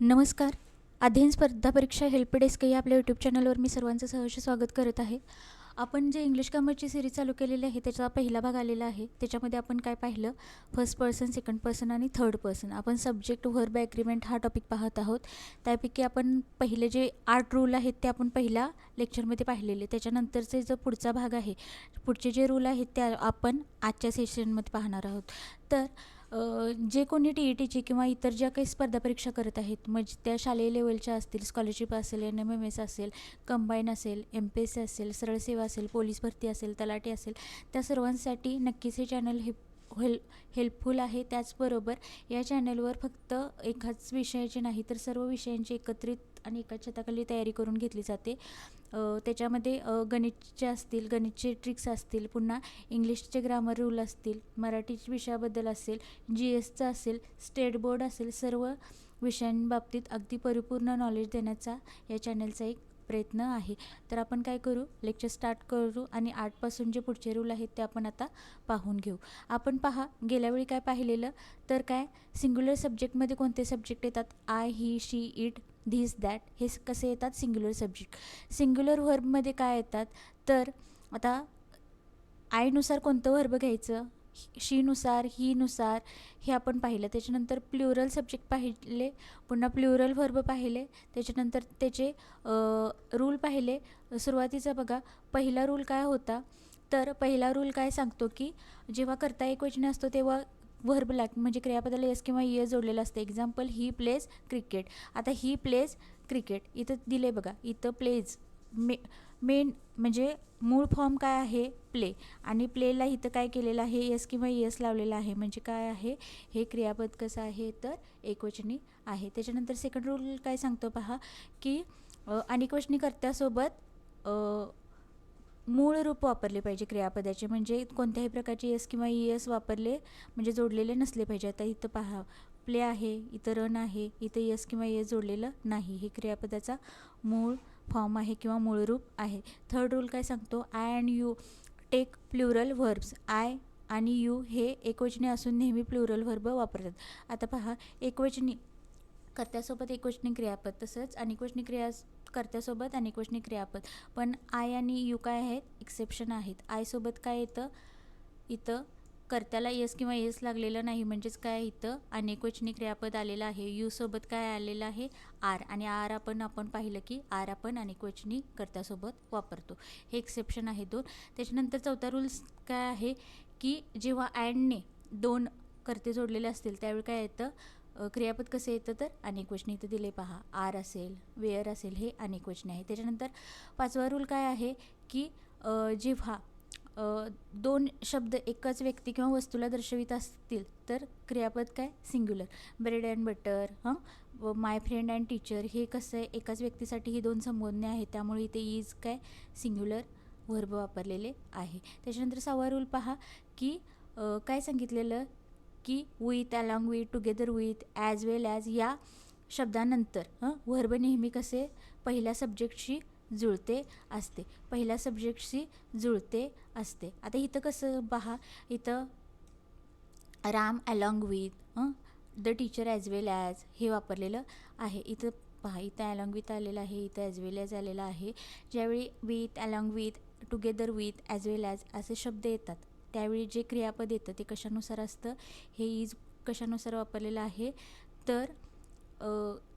नमस्कार. अध्ययन स्पर्धा परीक्षा हेल्प डेस्क या आपल्या यूट्यूब चॅनलवर मी सर्वांचं सहर्ष स्वागत करत आहे. आपण जे इंग्लिश ग्रामरची सिरीज चालू केलेली आहे त्याचा पहिला भाग आलेला आहे. त्याच्यामध्ये आपण काय पाहिलं, फर्स्ट पर्सन, सेकंड पर्सन आणि थर्ड पर्सन. आपण सब्जेक्ट, व्हर्ब, ॲग्रीमेंट हा टॉपिक पाहत आहोत. त्यापैकी आपण पहिले जे 8 रूल आहेत ते आपण पहिल्या लेक्चरमध्ये पाहिलेले. त्याच्यानंतरचे जो पुढचा भाग आहे, पुढचे जे रूल आहेत त्या आपण आजच्या सेशनमध्ये पाहणार आहोत. तर जे कोणी TETची किंवा इतर ज्या काही स्पर्धा परीक्षा करत आहेत, म्हणजे त्या शालेय लेवलच्या असतील, स्कॉलरशिप असेल, NMMS असेल, कंबाईन असेल, MPSC असेल, सरळ सेवा असेल, पोलीस भरती असेल, तलाठी असेल, त्या सर्वांसाठी नक्कीच हे चॅनल हेल्पफुल आहे. त्याचबरोबर या चॅनलवर फक्त एकाच विषयाची नाही तर सर्व विषयांची एकत्रित आणि एकाच छताखाली तयारी करून घेतली जाते. त्याच्यामध्ये गणितचे असतील, गणितचे ट्रिक्स असतील, पुन्हा इंग्लिशचे ग्रामर रूल असतील, मराठी विषयाबद्दल असेल, GSचं असेल, स्टेट बोर्ड असेल, सर्व विषयांबाबतीत अगदी परिपूर्ण नॉलेज देण्याचा या चॅनलचा एक प्रयत्न आहे. तर आपण काय करू, लेक्चर स्टार्ट करू आणि 8पासून जे पुढचे रूल आहेत ते आपण आता पाहून घेऊ. आपण पहा, गेल्या वेळी काय पाहिलेलं, तर काय सिंग्युलर सब्जेक्टमध्ये कोणते सब्जेक्ट येतात, I, he, she, it, this, that, हे कसे येतात सिंग्युलर सब्जेक्ट. सिंग्युलर व्हर्बमध्ये काय येतात, तर आता आयनुसार कोणतं व्हर्ब घ्यायचं, शीनुसार, हीनुसार, हे आपण पाहिलं. त्याच्यानंतर प्लुरल सब्जेक्ट पाहिले, पुन्हा प्लुरल व्हर्ब पाहिले, त्याच्यानंतर त्याचे रूल पाहिले. सुरुवातीचा बघा, पहिला रूल काय होता, तर पहिला रूल काय सांगतो की जेव्हा कर्ता एकवचनी असतो तेव्हा व्हर्ब म्हणजे क्रियापदाला एस किंवा ईएस जोडलेलं असतं. Example, he plays cricket. आता ही प्लेज क्रिकेट इथं दिले बघा, इथं प्लेज मेन म्हणजे मूळ फॉर्म काय आहे, प्ले, आणि प्लेला इथं काय केलेलं आहे, एस किंवा ईएस लावलेला आहे. म्हणजे काय आहे, हे क्रियापद कसं आहे, तर एकवचनी आहे. त्याच्यानंतर सेकंड रूल काय सांगतो पहा, की अनेकवचनी कर्त्यासोबत मूळ रूप वापरले पाहिजे क्रियापदाचे, म्हणजे कोणत्याही प्रकारचे एस किंवा ईएस वापरले म्हणजे जोडलेले नसले पाहिजे. आता इथं पहा, प्ले आहे, इथं रन आहे, इथं एस किंवा ईएस जोडलेलं नाही. हे क्रियापदाचा मूळ फॉर्म आहे किंवा मूळ रूप आहे. थर्ड रूल काय सांगतो, I and you take plural verbs. I आणि यू हे एकवचनी असून नेहमी प्लुरल व्हर्ब वापरतात. आता पहा, एकवचनी कर्त्यासोबत एकवचनी क्रियापद, तसंच अनेकवचनी कर्त्यासोबत अनेकवचनी क्रियापद. पण आय आणि यू काय आहेत, एक्सेप्शन आहेत. आयसोबत काय येतं, इथं कर्त्याला एस किंवा एस लागलेलं नाही, म्हणजेच काय, इथं अनेकवचनी क्रियापद आलेलं आहे. यू सोबत काय आलेलं आहे, आर, आणि आर आपण पाहिलं की आर आपण अनेकवचनी कर्त्यासोबत वापरतो. हे एक्सेप्शन आहे दोन. त्याच्यानंतर चौथा रूल्स काय आहे, की जेव्हा अँडने दोन कर्ते जोडलेले असतील त्यावेळी काय येतं, क्रियापद कसे येतं, तर अनेकवचनी. इथं दिले पहा, आर असेल, वेअर असेल, हे अनेकवचनी आहे. त्याच्यानंतर पाचवा रूल काय आहे, की जेव्हा दोन शब्द एकाच व्यक्ती किंवा वस्तूला दर्शवित असतील तर क्रियापद काय, singular. Bread and butter, my friend and teacher, हे कसं आहे, एकाच व्यक्तीसाठी ही दोन संबोधने आहेत, त्यामुळे इथे इज काय, सिंग्युलर व्हर्ब वापरलेले आहे. त्याच्यानंतर सहावा रूल पहा, की काय सांगितलेलं, की with, along with, together with, as well as या शब्दानंतर व्हर्ब नेहमी कसे पहिल्या सब्जेक्टशी जुळते असते, पहिल्या सब्जेक्टशी जुळते असते. आता इथं कसं पहा, इथं Ram along with, the teacher as well as हे वापरलेलं आहे. इथं पहा, इथं अलॉंग विथ आलेलं आहे, इथं ॲज वेल ॲज आलेलं आहे. ज्यावेळी with, along with, together with, as well as असे शब्द येतात त्यावेळी जे क्रियापद येतं ते कशानुसार असतं, हे इज कशानुसार वापरलेलं आहे, तर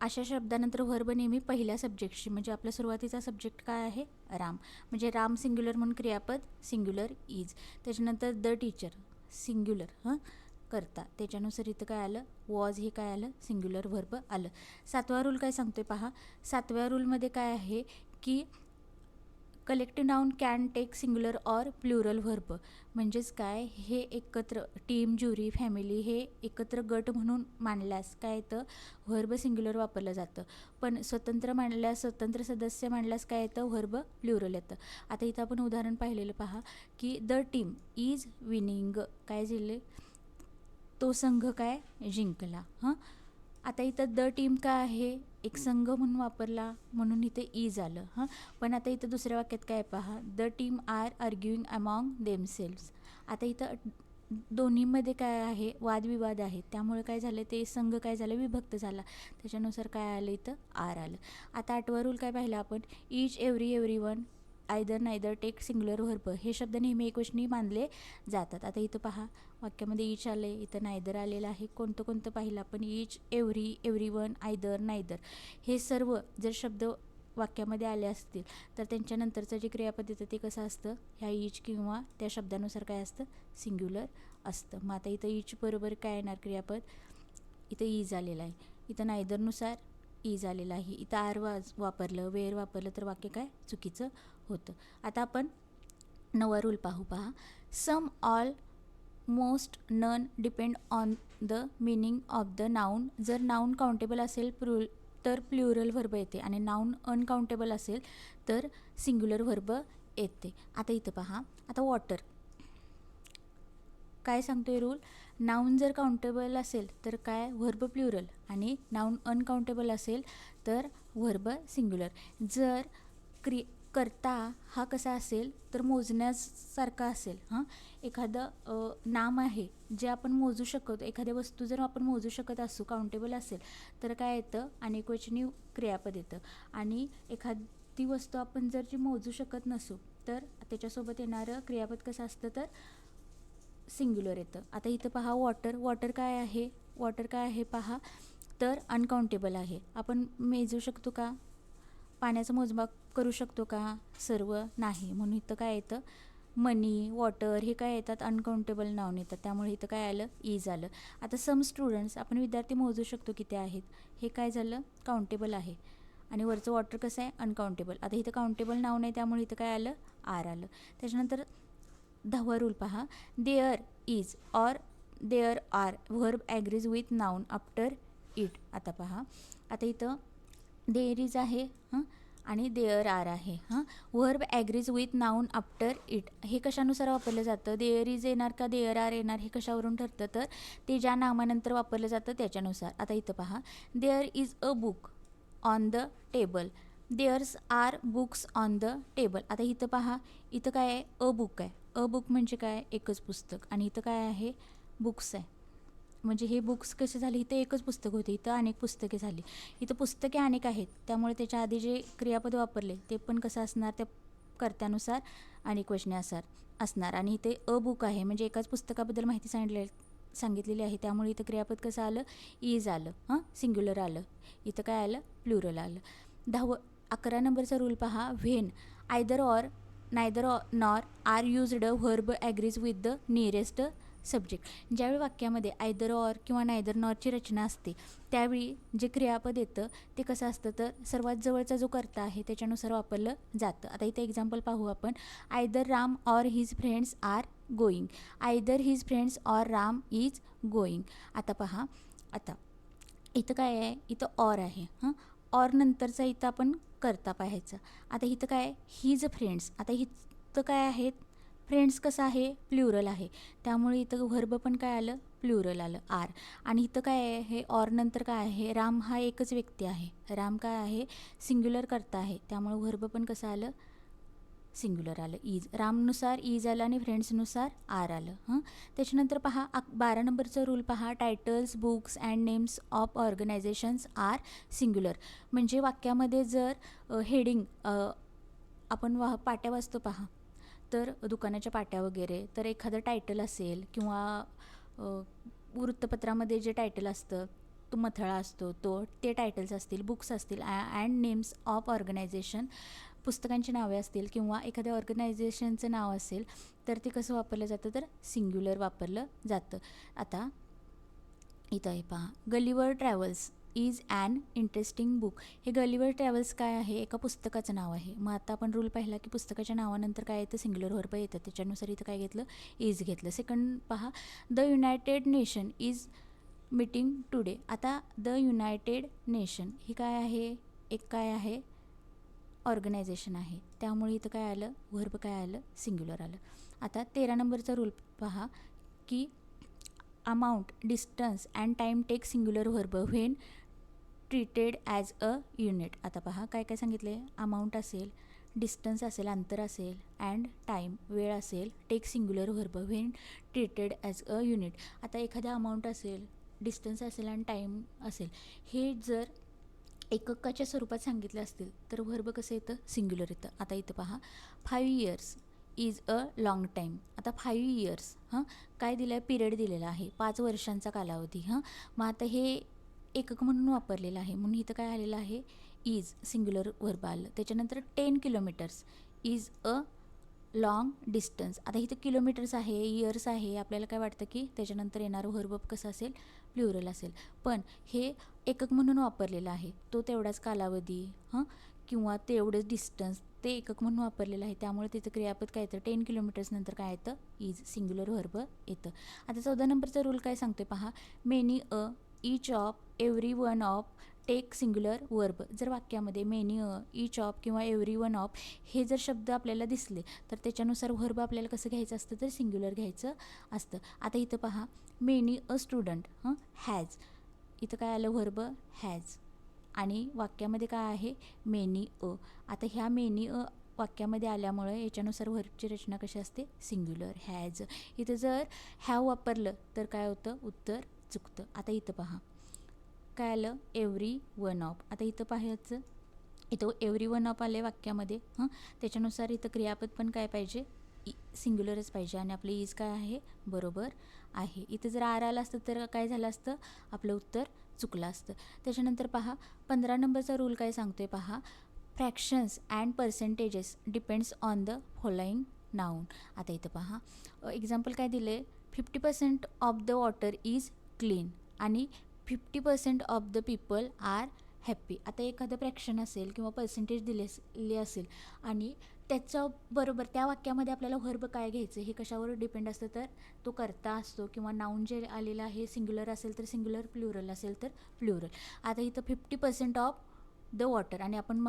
अशा शब्दानंतर व्हर्ब नेहमी पहिल्या सब्जेक्टशी, म्हणजे आपला सुरुवातीचा सब्जेक्ट काय आहे, राम, म्हणजे राम सिंग्युलर म्हणून क्रियापद सिंग्युलर इज. त्याच्यानंतर द टीचर सिंग्युलर करता, त्याच्यानुसार इथं काय आलं, वॉज, हे काय आलं, सिंग्युलर व्हर्ब आलं. सातवा रूल काय सांगतोय पहा, सातव्या रूलमध्ये काय आहे, की collective noun can take singular or plural verb. म्हणजेच काय, हे एकत्र टीम, ज्युरी, फॅमिली हे एकत्र गट म्हणून मांडल्यास काय येतं, व्हर्ब सिंग्युलर वापरलं जातं. पण स्वतंत्र मांडल्यास, स्वतंत्र सदस्य मांडल्यास काय येतं, व्हर्ब प्लुरल येतं. आता इथं आपण उदाहरण पाहिलेलं पहा, की द टीम इज विनिंग, काय झाले, तो संघ काय जिंकला. आता इथं द टीम काय आहे, एक संघ म्हणून वापरला म्हणून इथे इज आलं. पण आता इथं दुसऱ्या वाक्यात काय पहा, the team are arguing among themselves. आता इथं दोन्हीमध्ये काय आहे, वादविवाद आहे, त्यामुळे काय झालं, ते संघ काय झालं, विभक्त झाला. त्याच्यानुसार काय आलं, इथं आर आलं. आता 8वा रूल काय पाहिला आपण, each every one either neither take singular verb. हे शब्द नेहमी एकवचनी मानले जातात. आता इथं पहा, वाक्यामध्ये ईच आलं आहे, इथं नायदर आलेलं आहे. कोणतं कोणतं पाहिलं आपण, each every one either neither. हे सर्व जर शब्द वाक्यामध्ये आले असतील तर त्यांच्यानंतरचं जे क्रियापद येतं ते कसं असतं, ह्या ईच किंवा त्या शब्दानुसार काय असतं, सिंग्युलर असतं. मग आता इथं ईच बरोबर काय येणार क्रियापद, इथं ईज आलेलं आहे. इथं नायदरनुसार ईज आलेलं आहे. इथं आर वापरलं, वेअर वापरलं तर वाक्य काय चुकीचं होतं. आता आपण 9वा रूल पहा. Some, all, most, none depend on the meaning of the noun. जर नाऊन काउंटेबल असेल तर प्ल्युरल व्हर्ब येते आणि नाऊन अनकाउंटेबल असेल तर सिंग्युलर व्हर्ब येते. आता इथं पहा, आता वॉटर काय सांगतोय रूल, नाऊन जर काउंटेबल असेल तर काय व्हर्ब प्ल्युरल आणि नाऊन अनकाउंटेबल असेल तर व्हर्ब सिंग्युलर. जर करता हा कसा असेल तर मोजण्यासारखा असेल. एखादं नाम आहे जे आपण मोजू शकतो, एखाद्या वस्तू जर आपण मोजू शकत असू, काउंटेबल असेल तर काय येतं, अनेकवचनी क्रियापद येतं. आणि एखादी वस्तू आपण जर जी मोजू शकत नसू तर त्याच्यासोबत येणारं क्रियापद कसं असतं तर सिंग्युलर येतं. आता इथं पहा, वॉटर काय आहे पहा, तर अनकाउंटेबल आहे. आपण मेजू शकतो का, पाण्याचं मोजमाप करू शकतो का, सर्व नाही. म्हणून इथं काय येतं, मनी, वॉटर हे काय येतात, अनकाउंटेबल नाऊन येतात. त्यामुळे इथं काय आलं, ईज आलं. आता सम स्टुडंट्स, आपण विद्यार्थी मोजू शकतो किती आहेत, हे काय झालं, काउंटेबल आहे. आणि वरचं वॉटर कसं आहे, अनकाउंटेबल. आता इथं काउंटेबल नाऊन आहे त्यामुळे इथं काय आलं, आर आलं. त्याच्यानंतर 10वा रूल पहा, there is or there are verb agrees with noun after it. आता पहा, आता इथं देअर इज आहे आणि देअर आर आहे. Verb agrees with noun after it हे कशानुसार वापरलं जातं, देअर इज येणार का देअर आर येणार, हे कशावरून ठरतं तर ते ज्या नामानंतर वापरलं जातं त्याच्यानुसार. आता इथं पहा, there is a book on the table, there's are books on the table. आता इथं पहा, इथं काय आहे, अ बुक आहे. अ बुक म्हणजे काय, एकच पुस्तक. आणि इथं काय आहे, बुक्स आहे. म्हणजे हे बुक्स कसे झाले, इथं एकच पुस्तक होते, इथं अनेक पुस्तके झाली. इथं पुस्तके अनेक आहेत त्यामुळे त्याच्या आधी जे क्रियापद वापरले ते पण कसं असणार, त्या कर्त्यानुसार अनेकवचनी असणार. आणि इथे अ बुक आहे म्हणजे एकाच पुस्तकाबद्दल माहिती सांगितलेली आहे. त्यामुळे इथं क्रियापद कसं आलं, ईज आलं, सिंग्युलर आलं. इथं काय आलं, प्लुरल आलं. 11 नंबरचा रूल पहा, when either or neither nor are used verb agrees with the nearest subject. ज्यावेळी वाक्यामध्ये आयदर ऑर किंवा नायदर नॉरची रचना असते त्यावेळी जे क्रियापद येतं ते कसं असतं तर सर्वात जवळचा जो कर्ता आहे त्याच्यानुसार वापरलं जातं. आता इथे एक्झाम्पल पाहू आपण, either Ram or his friends are going. Either his friends or Ram is going. आता पहा, आता इथं काय आहे, इथं ऑर आहे. ऑर नंतरचा इथं आपण करता पाहायचं. आता इथं काय आहे, हिज फ्रेंड्स. आता इथं काय आहेत, फ्रेंड्स कसं आहे, प्ल्युरल आहे. त्यामुळे इथं व्हर्ब पण काय आलं, प्ल्युरल आलं, आर. आणि इथं काय आहे, हे ऑर नंतर काय आहे, राम हा एकच व्यक्ती आहे. राम काय आहे, सिंग्युलर करता आहे. त्यामुळे व्हर्ब पण कसं आलं, सिंग्युलर आलं, ईज. रामनुसार ईज आलं आणि फ्रेंड्सनुसार आर आलं. त्याच्यानंतर पहा, 12 नंबरचा रूल पहा, titles, books and names of organisations are singular. म्हणजे वाक्यामध्ये जर हेडिंग आपण पाट्या वाचतो पहा, तर दुकानाच्या पाट्या वगैरे, तर एखादं टायटल असेल किंवा वृत्तपत्रामध्ये जे टायटल असतं तो मथळा असतो, ते टायटल्स असतील, बुक्स असतील, अँड नेम्स ऑफ ऑर्गनायझेशन पुस्तकांची नावे असतील किंवा एखाद्या ऑर्गनायझेशनचं नाव असेल तर ते कसं वापरलं जातं तर सिंग्युलर वापरलं जातं. आता इथं आहे पहा, Gulliver Travels is an interesting book. हे गलिवर ट्रॅव्हल्स काय आहे, एका पुस्तकाचं नाव आहे. मग आता आपण रूल पाहिला की पुस्तकाच्या नावानंतर काय येतं, सिंग्युलर व्हर्ब येतं. त्याच्यानुसार इथं काय घेतलं, इज घेतलं. सेकंड पहा, the United nation is meeting today. आता द युनायटेड नेशन ही काय आहे, एक काय आहे, ऑर्गनायझेशन आहे. त्यामुळे इथं काय आलं, व्हर्ब काय आलं, सिंग्युलर आलं. आता 13 नंबरचा रूल पहा की amount, distance and time take singular verb when treated as a unit. आता पहा काय काय सांगितले, अमाऊंट असेल, डिस्टन्स असेल, अंतर असेल, अँड टाईम वेळ असेल, take singular verb when treated as a unit. आता एखादा अमाऊंट असेल, डिस्टन्स असेल आणि टाईम असेल, हे जर एककाच्या स्वरूपात सांगितले असतील तर व्हर्ब कसं येतं? सिंग्युलर येतं. आता इथं पहा, 5 years is a long time. आता 5 इयर्स काय दिलं आहे? पिरियड दिलेला आहे, 5 वर्षांचा कालावधी. मग आता हे एकक म्हणून वापरलेलं आहे म्हणून इथं काय आलेलं आहे? इज सिंग्युलर व्हर्ब आलं. त्याच्यानंतर 10 kilometres is a long distance. आता इथं किलोमीटर्स आहे, इयर्स आहे, आपल्याला काय वाटतं की त्याच्यानंतर येणारं व्हर्ब कसं असेल? प्लुरल असेल. पण हे एकक म्हणून वापरलेलं आहे, तो तेवढाच कालावधी किंवा तेवढंच डिस्टन्स ते एकक म्हणून वापरलेलं आहे, त्यामुळे तिथं क्रियापद काय येतं? 10 किलोमीटर्स नंतर काय येतं? इज सिंग्युलर व्हर्ब येतं. आता 14 नंबरचा रूल काय सांगतोय पहा, many a each of every one of take singular verb. जर वाक्यामध्ये मेनी अ ईच ऑफ किंवा एव्हरी वन ऑफ हे जर शब्द आपल्याला दिसले तर त्याच्यानुसार व्हर्ब आपल्याला कसं घ्यायचं असतं? तर सिंग्युलर घ्यायचं असतं. आता इथं पहा, मेनी अ स्टुडंट हॅज, इथं काय आलं? Verb has. आणि वाक्यामध्ये काय आहे? Many a. आता ह्या मेनी अ वाक्यामध्ये आल्यामुळे याच्यानुसार व्हर्बची रचना कशी असते? Singular, has. इथं जर हॅव वापरलं तर काय होतं? उत्तर चुकतं. आता इथं पहा, काय आलं? Every one of. आता इथं पाहायचं, इथं एव्हरी वन ऑफ आले वाक्यामध्ये. त्याच्यानुसार इथं क्रियापद पण काय पाहिजे? सिंग्युलरच पाहिजे. आणि आपलं इज काय आहे? बरोबर आहे. इथं जर आर आलं असतं तर काय झालं असतं? आपलं उत्तर चुकलं असतं. त्याच्यानंतर पहा, 15 नंबरचा रूल काय सांगतोय पहा, fractions and percentages depends on the following noun. आता इथं पहा, एक्झाम्पल काय दिले? 50% of the water is clean आणि 50% of the people are happy. आता एखादं फ्रॅक्शन असेल किंवा पर्सेंटेज दिले असेल आणि त्याच्याबरोबर त्या वाक्यामध्ये आपल्याला व्हर्ब काय घ्यायचं हे कशावर डिपेंड असतं? तर तो कर्ता असतो किंवा नाऊन जे आलेलं आहे सिंग्युलर असेल तर सिंग्युलर, प्लुरल असेल तर प्लुरल. आता इथं 50% ऑफ द वॉटर आणि आपण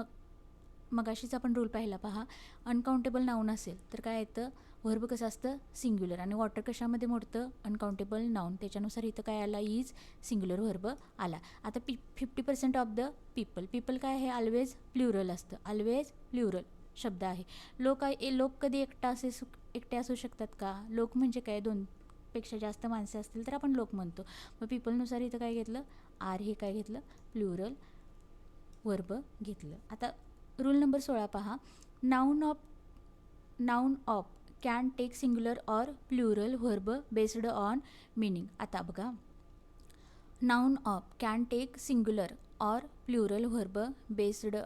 मगाशीच आपण रूल पाहिला पहा, अनकाउंटेबल नाऊन असेल तर काय येतं? व्हर्ब कसं असतं? सिंग्युलर. आणि वॉटर कशामध्ये मोडतं? Uncountable noun. त्याच्यानुसार इथं काय आला? इज सिंग्युलर व्हर्ब आला. आता 50% ऑफ द पीपल, पीपल काय आहे? ऑलवेज प्लुरल असतं, ऑलवेज प्लुरल शब्द आहे. लोक कधी एकटे असू शकतात का? लोक म्हणजे काय? 2पेक्षा जास्त माणसे असतील तर आपण लोक म्हणतो. मग पीपलनुसार इथं काय घेतलं? आर हे काय घेतलं? प्लुरल व्हर्ब घेतलं. आता रूल नंबर 16 पहा, noun of can take singular or plural verb based on meaning. आता बघा, noun of can take singular or plural verb based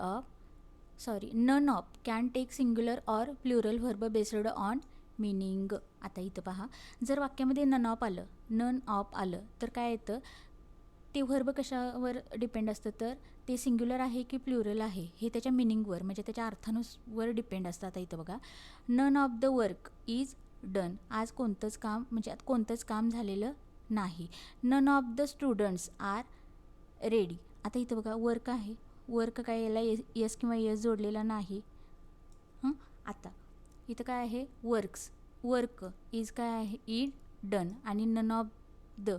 none of can take singular or plural verb based on meaning. आता इथं पहा, जर वाक्यामध्ये none of आलं तर काय येतं? ते व्हर्ब कशावर डिपेंड असतं? तर ते सिंग्युलर आहे की प्लुरल आहे हे त्याच्या मिनिंगवर म्हणजे त्याच्या अर्थानुसार डिपेंड असतं. आता इथं बघा, none of the work is done. आज कोणतंच काम झालेलं नाही. None of the students are ready. आता इथं बघा, वर्क आहे, वर्क काय याला यस किंवा यस जोडलेला नाही. आता इथं काय आहे? वर्क इज काय आहे? Is done. आणि none of the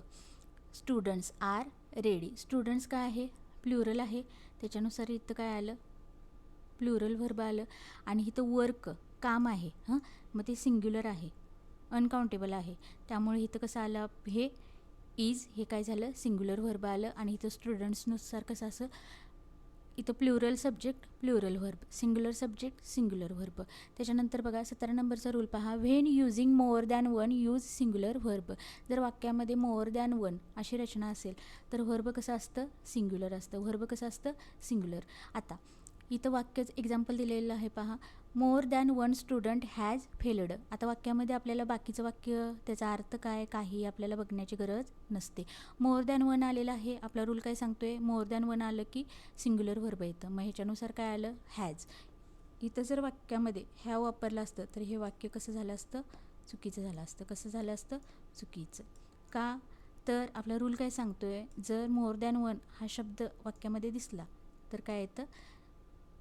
students are ready. Students काय आहे? प्लुरल आहे, त्याच्यानुसार इथं काय आलं? प्लुरल व्हर्ब आलं. आणि इथं वर्क काम आहे, मग ते सिंग्युलर आहे, अनकाउंटेबल आहे, त्यामुळे इथं कसं आलं? हे इज हे काय झालं? सिंग्युलर व्हर्ब आलं. आणि इथं स्टुडंट्सनुसार कसं असं? इथं plural subject plural verb, singular subject singular verb. त्याच्यानंतर बघा 17 नंबरचा रूल पहा, when using more than one use singular verb. जर वाक्यामध्ये मोअर दॅन वन अशी रचना असेल तर व्हर्ब कसं असतं? सिंग्युलर असतं. व्हर्ब कसं असतं? सिंग्युलर. आता इथं वाक्यच एक्झाम्पल दिलेलं आहे पहा, more than one student has failed. आता वाक्यामध्ये आपल्याला बाकीचं वाक्य त्याचा अर्थ काय काही आपल्याला बघण्याची गरज नसते. मोअर दॅन वन आलेलं आहे, आपला रूल काय सांगतोय? मोअर दॅन वन आलं की सिंग्युलर व्हर्ब येतं. मग ह्याच्यानुसार काय आलं? हॅज. इथं जर वाक्यामध्ये हॅव वापरलं असतं तर हे वाक्य कसं झालं असतं? चुकीचं झालं असतं. कसं झालं असतं? चुकीचं. का? तर आपला रूल काय सांगतोय? जर मोअर दॅन वन हा शब्द वाक्यामध्ये दिसला तर काय येतं?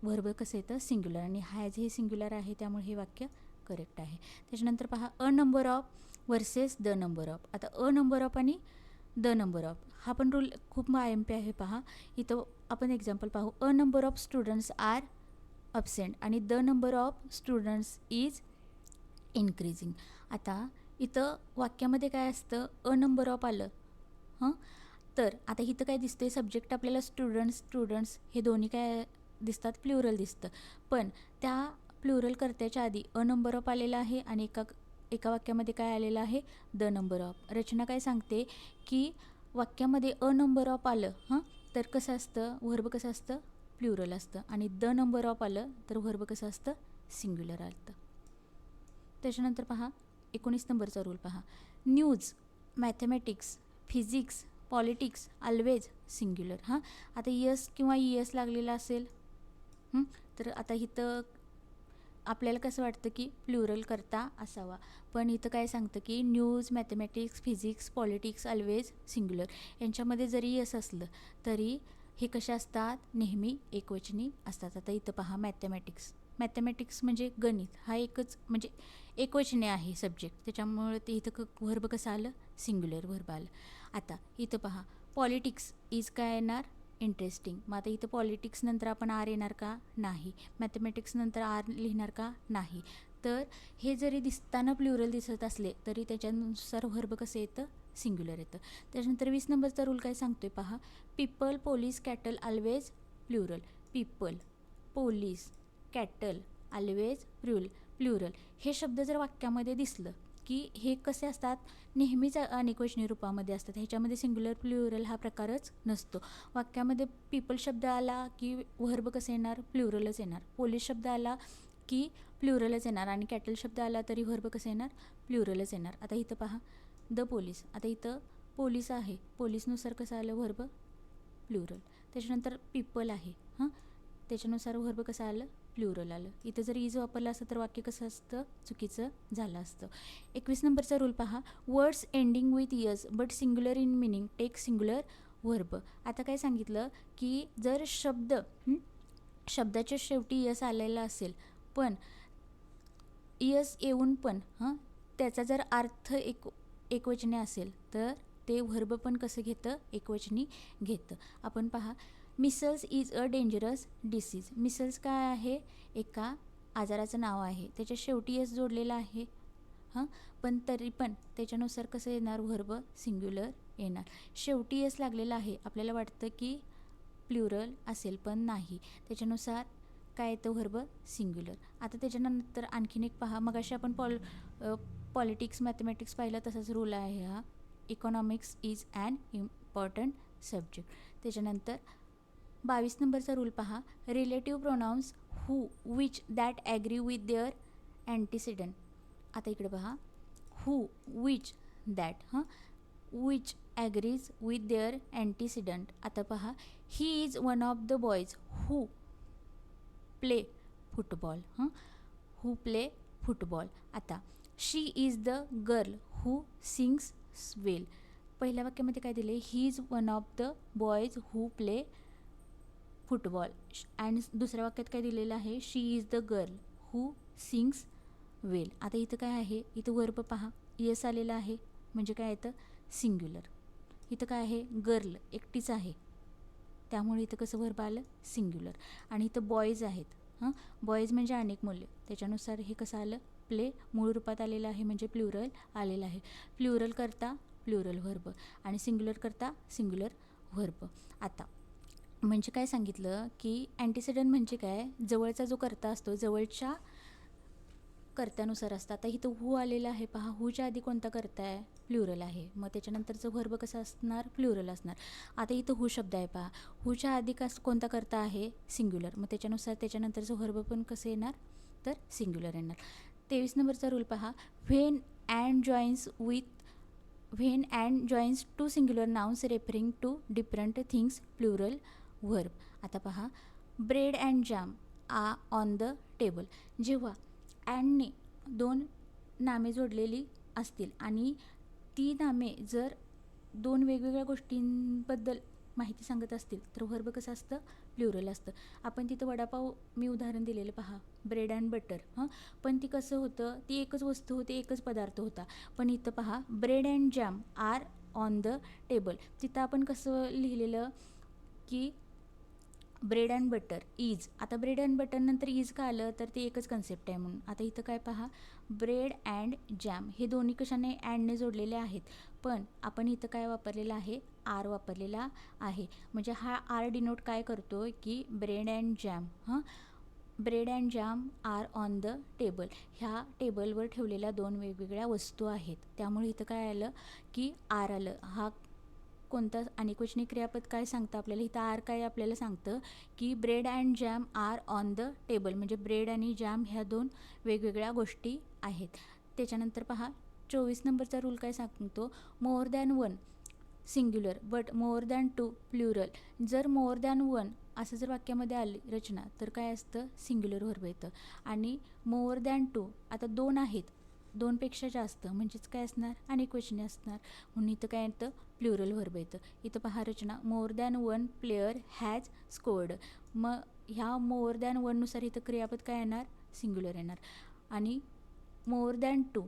व्हर्ब कसं येतं? सिंग्युलर. आणि हॅज हे सिंग्युलर आहे त्यामुळे हे वाक्य करेक्ट आहे. त्याच्यानंतर पहा, अ number of versus the number of. आता अ नंबर ऑफ आणि द नंबर ऑफ हा पण रूल खूप IMP आहे पहा. इथं आपण एक्झाम्पल पाहू, a number of students are absent आणि the number of students is increasing. आता इथं वाक्यामध्ये काय असतं, अ नंबर ऑफ आलं. तर आता इथं काय दिसतंय, सब्जेक्ट आपल्याला स्टुडंट्स हे दोन्ही काय दिसतात, प्लुरल दिसतं. पण त्या प्लुरल करत्याच्या आधी अ नंबर ऑफ आलेला आहे आणि एका वाक्यामध्ये काय आलेलं आहे, द नंबर ऑफ. रचना काय सांगते की वाक्यामध्ये अ नंबर ऑफ आलं तर कसं असतं, व्हर्ब कसं असतं, प्लुरल असतं. आणि द नंबर ऑफ आलं तर व्हर्ब कसं असतं, सिंग्युलर असतं. त्याच्यानंतर पहा 19 नंबरचा रूल पहा. News, mathematics, physics, politics always singular. आता यस किंवा ईएस लागलेला असेल तर आता इथं आपल्याला कसं वाटतं की प्लुरल करता असावा, पण इथं काय सांगतं की news, mathematics, physics, politics always singular. यांच्यामध्ये जरी यस असलं तरी हे कसे असतात, नेहमी एकवचनी असतात. आता इथं पहा मॅथमॅटिक्स म्हणजे गणित, हा एकच म्हणजे एकवचने आहे सब्जेक्ट, त्याच्यामुळे ते इथं व्हर्ब कसं आलं, सिंग्युलर व्हर्ब आलं. आता इथं पहा पॉलिटिक्स इज काय येणार, इंटरेस्टिंग. मग आता इथं पॉलिटिक्स नंतर आपण आर येणार का, नाही. मॅथमॅटिक्स नंतर आर लिहिणार का, नाही. तर हे जरी दिसताना प्लुरल दिसत असले तरी त्याच्यानुसार व्हर्ब कसं येतं, सिंग्युलर येतं. त्याच्यानंतर 20 नंबरचा रूल काय सांगतोय पहा. People, police, cattle always plural. People, police, cattle always plural. हे शब्द जर वाक्यामध्ये दिसलं की हे कसे असतात, नेहमीच अनेकवचनी रूपामध्ये असतात. ह्याच्यामध्ये सिंग्युलर प्लुरल हा प्रकारच नसतो. वाक्यामध्ये पीपल शब्द आला की व्हर्ब कसं येणार, प्लुरलच येणार. पोलीस शब्द आला की प्लुरलच येणार आणि कॅटल शब्द आला तरी व्हर्ब कसं येणार, प्लुरलच येणार. आता इथं पहा द पोलीस. आता इथं पोलीस आहे, पोलीसनुसार कसं आलं व्हर्ब, प्लुरल. त्याच्यानंतर पीपल आहे त्याच्यानुसार व्हर्ब कसं आलं, प्लुरल आलं. इथं जर इज वापरलं असतं तर वाक्य कसं असतं, चुकीचं झालं असतं. 21 नंबरचा रूल पहा. Words ending with S but singular in meaning take singular verb. आता काय सांगितलं की जर शब्दाच्या शेवटी यस आलेला असेल पण यस येऊन पण त्याचा जर अर्थ एकवचनी असेल तर ते व्हर्ब पण कसं घेतं, एकवचनी घेतं. आपण पहा micelles is a dangerous disease. Micelles काय आहे, एका आजाराचं नाव आहे, त्याच्या शेवटी यस जोडलेला आहे पण तरी पण त्याच्यानुसार कसं येणार, व्हर्ब सिंग्युलर येणार. शेवटी यस लागलेला आहे, आपल्याला वाटतं की प्लुरल असेल पण नाही, त्याच्यानुसार काय येतं, व्हर्ब सिंग्युलर. आता त्याच्यानंतर आणखीन एक पहा. मग अशी आपण पॉलिटिक्स, मॅथमॅटिक्स पाहिलं तसाच रूल आहे हा. Economics is an important subject. त्याच्यानंतर 22 नंबरचा रूल पहा. Relative pronouns who, which, that agree with their antecedent. आता इकडे पहा who, which, that which agrees with their antecedent. आता पहा he is one of the boys who play football. Who play football. आता she is the girl who sings well. पहिल्या वाक्यामध्ये काय दिले, he is one of the boys who play football. And दुसऱ्या वाक्यात काय दिलेलं आहे, she is the girl who sings well. आता इथं काय आहे, इथं वर्ब पहा यस आलेलं आहे म्हणजे काय येतं, सिंग्युलर. इथं काय आहे, गर्ल एकटीच आहे त्यामुळे इथं कसं व्हर्ब आलं, सिंग्युलर. आणि इथं बॉयज आहेत बॉयज म्हणजे अनेक मुले, त्याच्यानुसार हे कसं आलं, प्ले मूळ रूपात आलेलं आहे म्हणजे प्लुरल आलेलं आहे. प्लुरल करता प्लुरल व्हर्ब आणि सिंग्युलर करता सिंग्युलर व्हर्ब. आता म्हणजे काय सांगितलं की अँटीसिडंट म्हणजे काय, जवळचा जो कर्ता असतो जवळच्या कर्त्यानुसार असतं. आता इथं हू आलेलं आहे पहा, हूच्या आधी कोणता कर्ता आहे, प्लुरल आहे, मग त्याच्यानंतरचं व्हर्ब कसं असणार, प्लुरल असणार. आता इथं हू शब्द आहे पहा, हूच्या आधी कोणता कर्ता आहे, सिंग्युलर, मग त्याच्यानुसार त्याच्यानंतरचं व्हर्ब पण कसं येणार, तर सिंग्युलर येणार. 23 नंबरचा रूल पहा. When and joins two singular nouns referring to different things plural verb. आता पहा bread and jam on the table. जेव्हा अँडने दोन नामे जोडलेली असतील आणि ती नामे जर दोन वेगवेगळ्या गोष्टींबद्दल माहिती सांगत असतील तर व्हर्ब कसं असतं, प्लुरल असतं. आपण तिथं वडापाव मी उदाहरण दिलेलं पहा, ब्रेड अँड बटर पण ती कसं होतं, ती एकच वस्तू होती, एकच पदार्थ होता. पण इथं पहा bread and jam are on the table, तिथं आपण कसं लिहिलेलं की ब्रेड अँड बटर इज. आता ब्रेड अँड बटर नंतर इज का आलं तर ते एकच कन्सेप्ट आहे म्हणून. आता इथं काय पहा, ब्रेड अँड जॅम हे दोन्ही कशाने अँडने जोडलेले आहेत, पण आपण इथं काय वापरलेलं आहे, आर वापरलेला आहे. म्हणजे हा आर डिनोट काय करतो की bread and jam. Bread and jam are on the table. ह्या टेबलवर ठेवलेल्या दोन वेगवेगळ्या वस्तू आहेत, त्यामुळे इथं काय आलं की आर आलं. हा कोणता अनेकवचनी क्रियापद काय सांगतं आपल्याला, इथं आर काय आपल्याला सांगतं की bread and jam are on the table. म्हणजे ब्रेड आणि जॅम ह्या दोन वेगवेगळ्या गोष्टी आहेत. त्याच्यानंतर पहा 24 नंबरचा रूल काय सांगतो, more than one singular but more than two plural. जर मोर दॅन वन असं जर वाक्यामध्ये आली रचना तर काय असतं, सिंग्युलर व्हर्ब येतं. आणि मोर दॅन टू, आता दोन आहेत, दोनपेक्षा जास्त म्हणजेच काय असणार, अनेकवचनी असणार, म्हणून इथं काय येतं, प्लुरल व्हर्ब येतं. इथं पहा रचना, more than one player has scored. मग ह्या मोर दॅन वननुसार इथं क्रियापद काय येणार, सिंग्युलर येणार. आणि मोर दॅन टू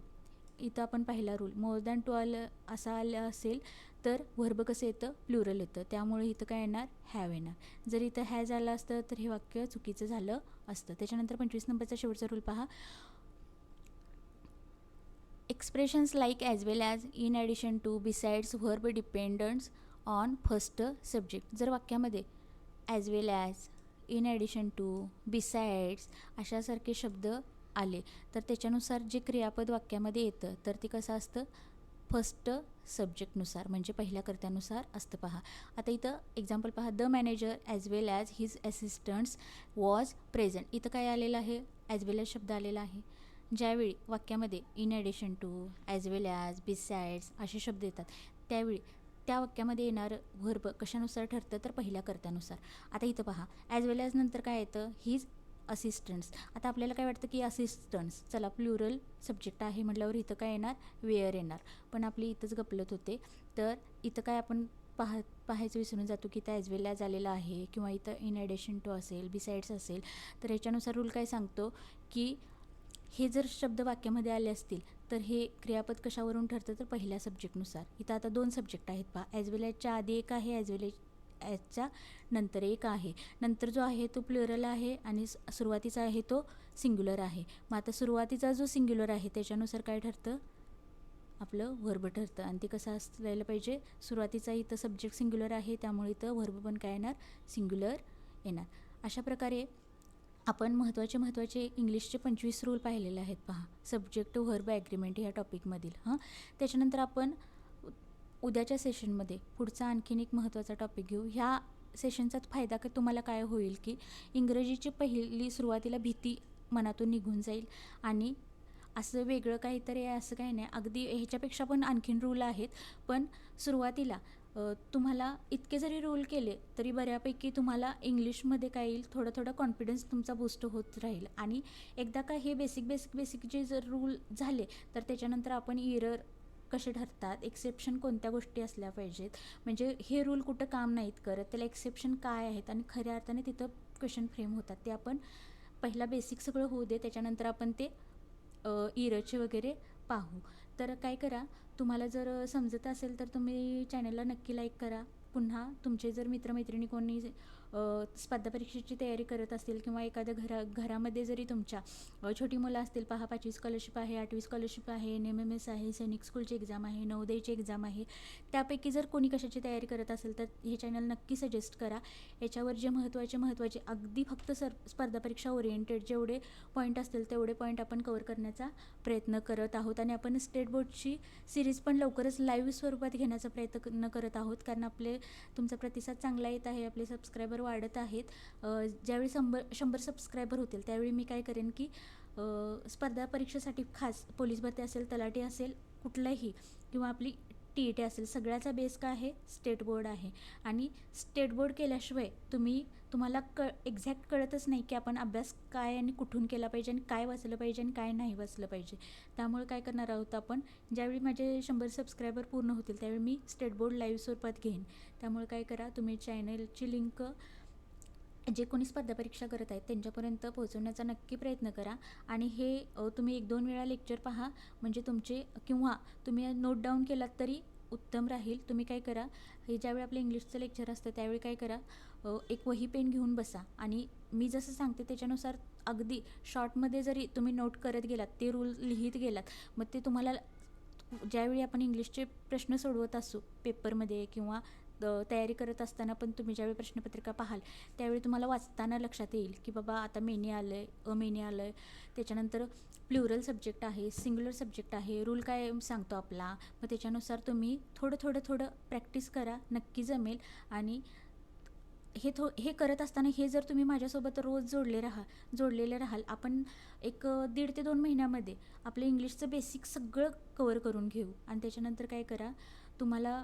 इथं आपण पहिला रूल, मोर दॅन टू आलं असं आलं असेल तर व्हर्ब कसं येतं, प्लुरल येतं, त्यामुळे इथं काय येणार, हॅव येणार. जर इथं हॅज आलं असतं तर हे वाक्य चुकीचं झालं असतं. त्याच्यानंतर 25 नंबरचा शेवटचा रूल पहा, expressions like as well as, in addition to, besides verb dependence on first subject. जर वाक्यामध्ये as well as, in addition to, besides अशासारखे शब्द आले तर त्याच्यानुसार जे क्रियापद वाक्यामध्ये येतं तर ते कसं असतं, फर्स्ट सब्जेक्टनुसार म्हणजे पहिल्या कर्त्यानुसार असतं. पहा आता इथं एक्झाम्पल पहा, the manager as well as his assistants was present. इथं काय आलेलं आहे, ॲज वेल ॲज शब्द आलेला आहे. ज्यावेळी वाक्यामध्ये in addition to, as well as, besides असे शब्द येतात त्यावेळी त्या वाक्यामध्ये येणारं व्हर्ब कशानुसार ठरतं, तर पहिल्या कर्त्यानुसार. आता इथं पहा, ॲज वेल ॲज नंतर काय येतं, हिज असिस्टंट्स. आता आपल्याला काय वाटतं की असिस्टंट्स, चला प्लुरल सब्जेक्ट आहे म्हटल्यावर इथं काय येणार, वेअर येणार, पण आपली इथंच गपलत होते. तर इथं काय आपण पाहायचं विसरून जातो की इथं ॲज वेल ॲज आलेला आहे किंवा इथं इन ॲडिशन टू असेल, बिसाइड्स असेल, तर ह्याच्यानुसार रूल काय सांगतो की हे जर शब्द वाक्यामध्ये आले असतील तर हे क्रियापद कशावरून ठरतं, तर पहिल्या सब्जेक्टनुसार. इथं आता दोन सब्जेक्ट आहेत पहा, ॲज वेल ॲजच्या आधी एक आहे, ॲज वेल ॲजच्या नंतर एक आहे. नंतर जो आहे तो प्लुरल आहे आणि सुरुवातीचा आहे तो सिंग्युलर आहे. मग आता सुरुवातीचा जो सिंग्युलर आहे त्याच्यानुसार काय ठरतं, आपलं व्हर्ब ठरतं. आणि ते कसं असलेलं पाहिजे, सुरुवातीचा इथं सब्जेक्ट सिंग्युलर आहे त्यामुळे इथं व्हर्ब पण काय येणार, सिंग्युलर येणार. अशा प्रकारे आपण महत्त्वाचे इंग्लिशचे 25 रूल पाहिलेले आहेत पहा, सब्जेक्ट व्हर्ब ॲग्रीमेंट ह्या टॉपिकमधील. त्याच्यानंतर आपण उद्याच्या सेशनमध्ये पुढचा आणखीन एक महत्त्वाचा टॉपिक घेऊ. ह्या सेशनचा फायदा का तुम्हाला काय होईल की इंग्रजीची पहिली सुरुवातीला भीती मनातून निघून जाईल आणि असं वेगळं काहीतरी आहे असं काही नाही, अगदी ह्याच्यापेक्षा पण आणखीन रूल आहेत, पण सुरुवातीला तुम्हाला इतके जरी रूल केले तरी बऱ्यापैकी तुम्हाला इंग्लिशमध्ये काय येईल, थोडं कॉन्फिडन्स तुमचा बूस्ट होत राहील. आणि एकदा का हे बेसिक जे जर रूल झाले तर त्याच्यानंतर आपण इरर कसे ठरतात, एक्सेप्शन कोणत्या गोष्टी असल्या पाहिजेत, म्हणजे हे रूल कुठं काम नाहीत करत, त्याला एक्सेप्शन काय आहेत आणि खऱ्या अर्थाने तिथं क्वेश्चन फ्रेम होतात, ते आपण पहिला बेसिक सगळं होऊ दे, त्याच्यानंतर आपण ते इररचे वगैरे पाहू. तर काय करा, तुम्हाला जर समजत असेल तर तुम्ही चॅनलला नक्की लाईक करा. पुन्हा तुमचे जर मित्रमैत्रिणी कोणी स्पर्धा परीक्षेची तयारी करत असतील किंवा एखाद्या घरामध्ये जरी तुमच्या छोटी मुलं असतील, पहा 5वी स्कॉलरशिप आहे, 8वी स्कॉलरशिप आहे, NMMS आहे, सैनिक स्कूलची एक्झाम आहे, नवोदयची एक्झाम आहे, त्यापैकी जर कोणी कशाची तयारी करत असेल तर हे चॅनल नक्की सजेस्ट करा. याच्यावर जे महत्त्वाचे अगदी फक्त स्पर्धा परीक्षा ओरिएंटेड जेवढे पॉईंट असतील तेवढे पॉईंट आपण कव्हर करण्याचा प्रयत्न करत आहोत. आणि आपण स्टेट बोर्डची सिरीज पण लवकरच लाईव्ह स्वरूपात घेण्याचा प्रयत्न करत आहोत, कारण तुमचा प्रतिसाद चांगला येत आहे, आपले सबस्क्रायबर वाढत आहेत. ज्यावेळी 100 सबस्क्रायबर होतील त्यावेळी मी काय करेन की स्पर्धा परीक्षेसाठी खास पोलीस भरती असेल, तलाठी असेल, कुठलाही किंवा आपली TET असेल, सगळ्याचा बेस काय आहे, स्टेट बोर्ड आहे. आणि स्टेट बोर्ड केल्याशिवाय तुम्हाला एक्झॅक्ट कळतच नाही की आपण अभ्यास काय आणि कुठून केला पाहिजे आणि काय वाचलं पाहिजे आणि काय नाही वाचलं पाहिजे. त्यामुळे काय करणार आहोत आपण, ज्यावेळी माझे 100 सबस्क्रायबर पूर्ण होतील त्यावेळी मी स्टेट बोर्ड लाईव्ह स्वरूपात घेईन. त्यामुळे काय करा, तुम्ही चॅनलची लिंक जे कोणी स्पर्धा परीक्षा करत आहेत त्यांच्यापर्यंत पोहोचवण्याचा नक्की प्रयत्न करा. आणि हे तुम्ही 1-2 वेळा लेक्चर पहा, म्हणजे तुमचे, किंवा तुम्ही नोट डाऊन केलात तरी उत्तम राहील. तुम्ही काय करा, हे ज्यावेळी आपलं इंग्लिशचं लेक्चर असतं त्यावेळी काय करा, एक वही पेन घेऊन बसा आणि मी जसं सांगते त्याच्यानुसार अगदी शॉर्टमध्ये जरी तुम्ही नोट करत गेलात, ते रूल लिहित गेलात, मग ते तुम्हाला ज्यावेळी आपण इंग्लिशचे प्रश्न सोडवत असू पेपरमध्ये किंवा तयारी करत असताना पण तुम्ही ज्यावेळी प्रश्नपत्रिका पाहाल त्यावेळी तुम्हाला वाचताना लक्षात येईल की बाबा आता मेनी आलं आहे, अमेनी आलं आहे, त्याच्यानंतर प्लुरल सब्जेक्ट आहे, सिंग्युलर सब्जेक्ट आहे, रूल काय सांगतो आपला, मग त्याच्यानुसार तुम्ही थोडं प्रॅक्टिस करा, नक्की जमेल. आणि हे करत असताना हे जर तुम्ही माझ्यासोबत रोज जोडलेले राहाल, आपण एक 1.5 ते 2 महिन्यामध्ये आपलं इंग्लिशचं बेसिक सगळं कवर करून घेऊ. आणि त्याच्यानंतर काय करा, तुम्हाला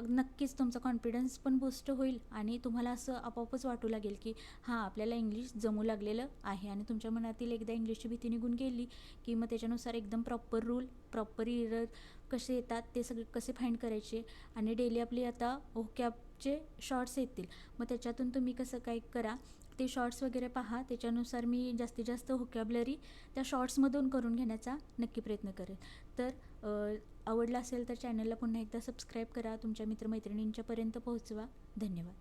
नक्कीच तुमचा कॉन्फिडन्स पण बूस्ट होईल आणि तुम्हाला असं आपोआपच वाटू लागेल की हां, आपल्याला इंग्लिश जमू लागलेलं आहे. आणि तुमच्या मनातील एकदा इंग्लिशची भीती निघून गेली की मग त्याच्यानुसार एकदम प्रॉपर रूल, प्रॉपर इरर कसे येतात ते सगळे कसे फाईंड करायचे. आणि डेली आपली आता व्होकॅबचे शॉर्ट्स येतील, मग त्याच्यातून तुम्ही कसं काय करा, ते शॉर्ट्स वगैरे पहा, त्याच्यानुसार मी जास्तीत जास्त व्होकॅबलरी त्या शॉर्ट्समधून करून घेण्याचा नक्की प्रयत्न करेन. तर आवडलं असेल तर चॅनलला पुन्हा एकदा सबस्क्राईब करा, तुमच्या मित्रमैत्रिणींच्यापर्यंत पोहोचवा. धन्यवाद.